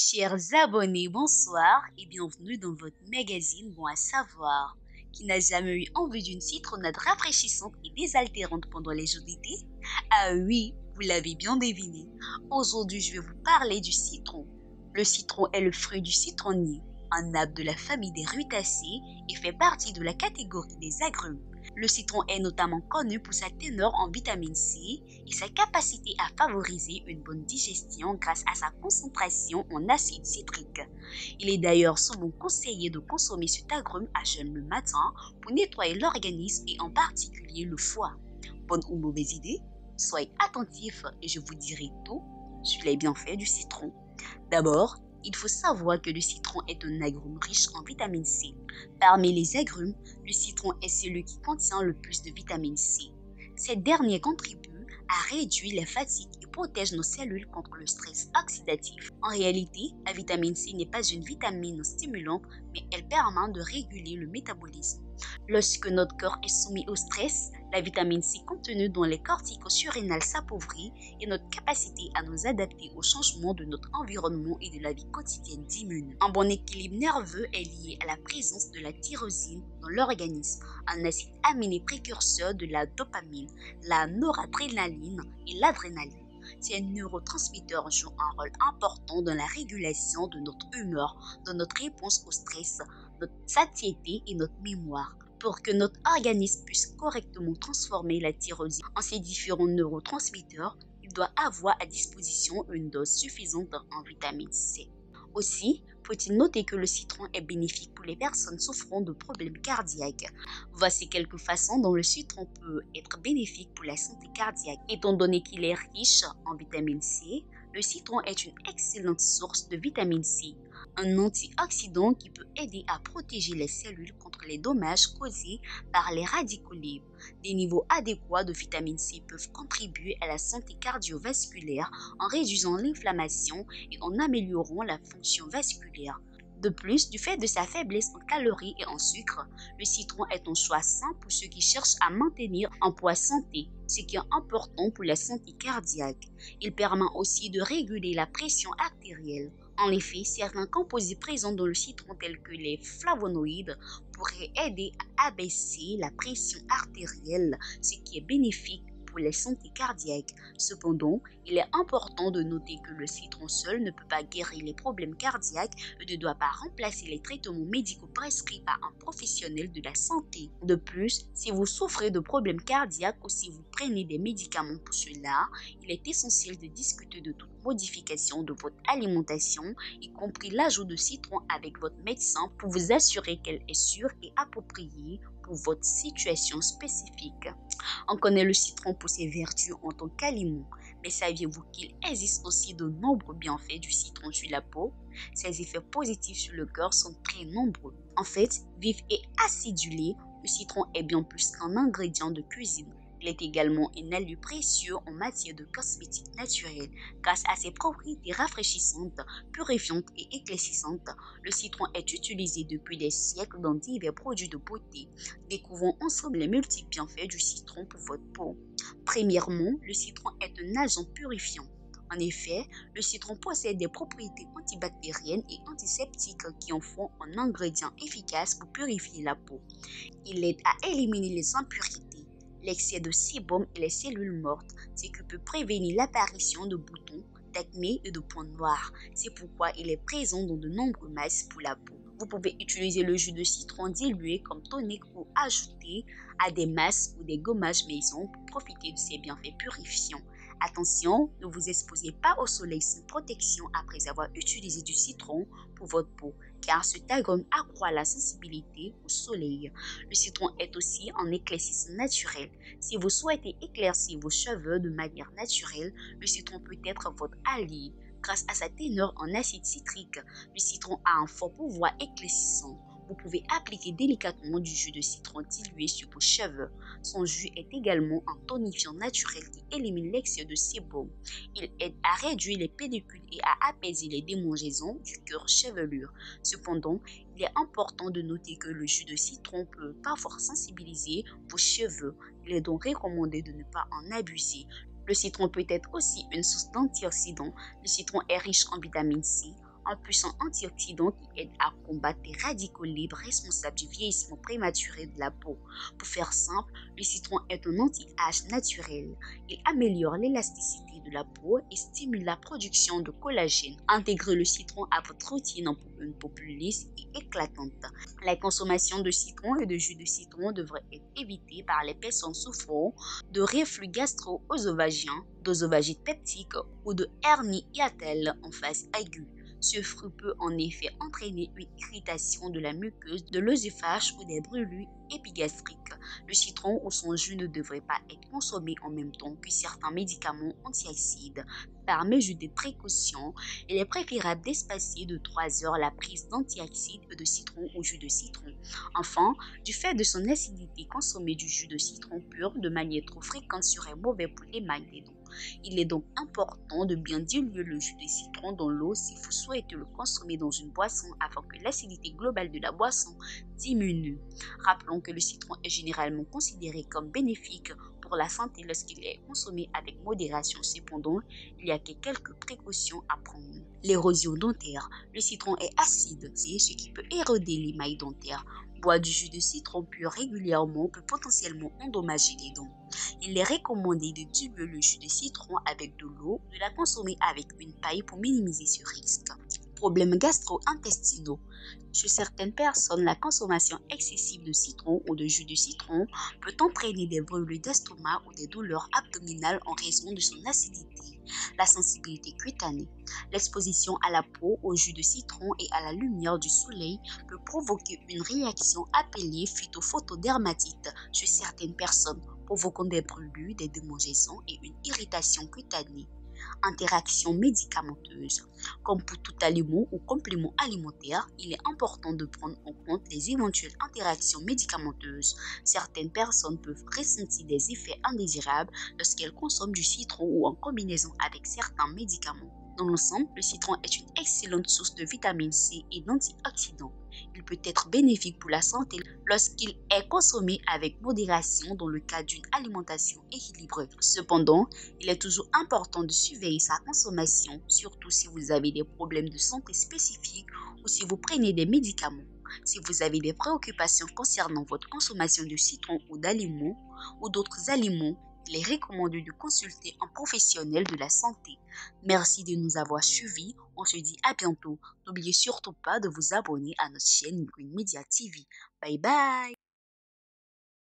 Chers abonnés, bonsoir et bienvenue dans votre magazine Bon à savoir. Qui n'a jamais eu envie d'une citronnade rafraîchissante et désaltérante pendant les jours d'été? Ah oui, vous l'avez bien deviné. Aujourd'hui, je vais vous parler du citron. Le citron est le fruit du citronnier, un arbre de la famille des rutacées et fait partie de la catégorie des agrumes. Le citron est notamment connu pour sa teneur en vitamine C et sa capacité à favoriser une bonne digestion grâce à sa concentration en acide citrique. Il est d'ailleurs souvent conseillé de consommer cet agrume à jeun le matin pour nettoyer l'organisme et en particulier le foie. Bonne ou mauvaise idée? Soyez attentifs et je vous dirai tout sur les bienfaits du citron. D'abord, il faut savoir que le citron est un agrume riche en vitamine C. Parmi les agrumes, le citron est celui qui contient le plus de vitamine C. Cette dernière contribue à réduire la fatigue et protège nos cellules contre le stress oxydatif. En réalité, la vitamine C n'est pas une vitamine stimulante, mais elle permet de réguler le métabolisme. Lorsque notre corps est soumis au stress, la vitamine C contenue dans les corticaux surrénales s'appauvrit et notre capacité à nous adapter aux changements de notre environnement et de la vie quotidienne diminue. Un bon équilibre nerveux est lié à la présence de la tyrosine dans l'organisme, un acide aminé précurseur de la dopamine, la noradrénaline et l'adrénaline. Ces neurotransmetteurs jouent un rôle important dans la régulation de notre humeur, dans notre réponse au stress, notre satiété et notre mémoire. Pour que notre organisme puisse correctement transformer la tyrosine en ces différents neurotransmetteurs, il doit avoir à disposition une dose suffisante en vitamine C. Aussi, faut-il noter que le citron est bénéfique pour les personnes souffrant de problèmes cardiaques. Voici quelques façons dont le citron peut être bénéfique pour la santé cardiaque. Étant donné qu'il est riche en vitamine C, le citron est une excellente source de vitamine C, un antioxydant qui peut aider à protéger les cellules contre les dommages causés par les radicaux libres. Des niveaux adéquats de vitamine C peuvent contribuer à la santé cardiovasculaire en réduisant l'inflammation et en améliorant la fonction vasculaire. De plus, du fait de sa faiblesse en calories et en sucre, le citron est un choix sain pour ceux qui cherchent à maintenir un poids santé, ce qui est important pour la santé cardiaque. Il permet aussi de réguler la pression artérielle. En effet, certains composés présents dans le citron tels que les flavonoïdes pourraient aider à abaisser la pression artérielle, ce qui est bénéfique pour la santé cardiaque. Cependant, il est important de noter que le citron seul ne peut pas guérir les problèmes cardiaques et ne doit pas remplacer les traitements médicaux prescrits par un professionnel de la santé. De plus, si vous souffrez de problèmes cardiaques ou si vous prenez des médicaments pour cela, il est essentiel de discuter de toute modification de votre alimentation, y compris l'ajout de citron avec votre médecin pour vous assurer qu'elle est sûre et appropriée pour votre situation spécifique. On connaît le citron pour ses vertus en tant qu'aliment, mais saviez-vous qu'il existe aussi de nombreux bienfaits du citron sur la peau? Ses effets positifs sur le corps sont très nombreux. En fait, vif et acidulé, le citron est bien plus qu'un ingrédient de cuisine. Il est également un allié précieux en matière de cosmétiques naturels. Grâce à ses propriétés rafraîchissantes, purifiantes et éclaircissantes, le citron est utilisé depuis des siècles dans divers produits de beauté. Découvrons ensemble les multiples bienfaits du citron pour votre peau. Premièrement, le citron est un agent purifiant. En effet, le citron possède des propriétés antibactériennes et antiseptiques qui en font un ingrédient efficace pour purifier la peau. Il aide à éliminer les impuretés, l'excès de sébum et les cellules mortes, ce qui peut prévenir l'apparition de boutons, d'acné et de points noirs. C'est pourquoi il est présent dans de nombreux masques pour la peau. Vous pouvez utiliser le jus de citron dilué comme tonique ou ajouter à des masques ou des gommages maison pour profiter de ces bienfaits purifiants. Attention, ne vous exposez pas au soleil sans protection après avoir utilisé du citron pour votre peau, car cet agrume accroît la sensibilité au soleil. Le citron est aussi un éclaircissant naturel. Si vous souhaitez éclaircir vos cheveux de manière naturelle, le citron peut être votre allié. Grâce à sa teneur en acide citrique, le citron a un fort pouvoir éclaircissant. Vous pouvez appliquer délicatement du jus de citron dilué sur vos cheveux. Son jus est également un tonifiant naturel qui élimine l'excès de sébum. Il aide à réduire les pellicules et à apaiser les démangeaisons du cuir chevelu. Cependant, il est important de noter que le jus de citron peut parfois sensibiliser vos cheveux. Il est donc recommandé de ne pas en abuser. Le citron peut être aussi une source d'antioxydants. Le citron est riche en vitamine C, un puissant antioxydant qui aide à combattre les radicaux libres responsables du vieillissement prématuré de la peau. Pour faire simple, le citron est un anti-âge naturel. Il améliore l'élasticité de la peau et stimule la production de collagène. Intégrez le citron à votre routine pour une peau plus lisse et éclatante. La consommation de citron et de jus de citron devrait être évitée par les personnes souffrant de reflux gastro-œsophagien, d'œsophagite peptique ou de hernie hiatale en phase aiguë. Ce fruit peut en effet entraîner une irritation de la muqueuse de l'œsophage ou des brûlures épigastriques. Le citron ou son jus ne devrait pas être consommé en même temps que certains médicaments antiacides. Par mesure de précaution, il est préférable d'espacer de 3 heures la prise d'antiacides de citron ou jus de citron. Enfin, du fait de son acidité, consommer du jus de citron pur de manière trop fréquente serait mauvais pour l'émail des dents. Il est donc important de bien diluer le jus de citron dans l'eau si vous souhaitez le consommer dans une boisson afin que l'acidité globale de la boisson diminue. Rappelons que le citron est généralement considéré comme bénéfique pour la santé lorsqu'il est consommé avec modération. Cependant, il y a quelques précautions à prendre. L'érosion dentaire. Le citron est acide, c'est ce qui peut éroder l'émail dentaire. Boire du jus de citron pur régulièrement peut potentiellement endommager les dents. Il est recommandé de diluer le jus de citron avec de l'eau, de la consommer avec une paille pour minimiser ce risque. Problèmes gastro-intestinaux. Chez certaines personnes, la consommation excessive de citron ou de jus de citron peut entraîner des brûlures d'estomac ou des douleurs abdominales en raison de son acidité. La sensibilité cutanée. L'exposition à la peau, au jus de citron et à la lumière du soleil peut provoquer une réaction appelée phytophotodermatite chez certaines personnes, provoquant des brûlures, des démangeaisons et une irritation cutanée. Interactions médicamenteuses. Comme pour tout aliment ou complément alimentaire, il est important de prendre en compte les éventuelles interactions médicamenteuses. Certaines personnes peuvent ressentir des effets indésirables lorsqu'elles consomment du citron ou en combinaison avec certains médicaments. Dans l'ensemble, le citron est une excellente source de vitamine C et d'antioxydants. Il peut être bénéfique pour la santé lorsqu'il est consommé avec modération dans le cadre d'une alimentation équilibrée. Cependant, il est toujours important de surveiller sa consommation, surtout si vous avez des problèmes de santé spécifiques ou si vous prenez des médicaments. Si vous avez des préoccupations concernant votre consommation de citron ou d'aliments ou d'autres aliments, il est recommandé de consulter un professionnel de la santé. Merci de nous avoir suivis. On se dit à bientôt. N'oubliez surtout pas de vous abonner à notre chaîne Green Media TV. Bye bye!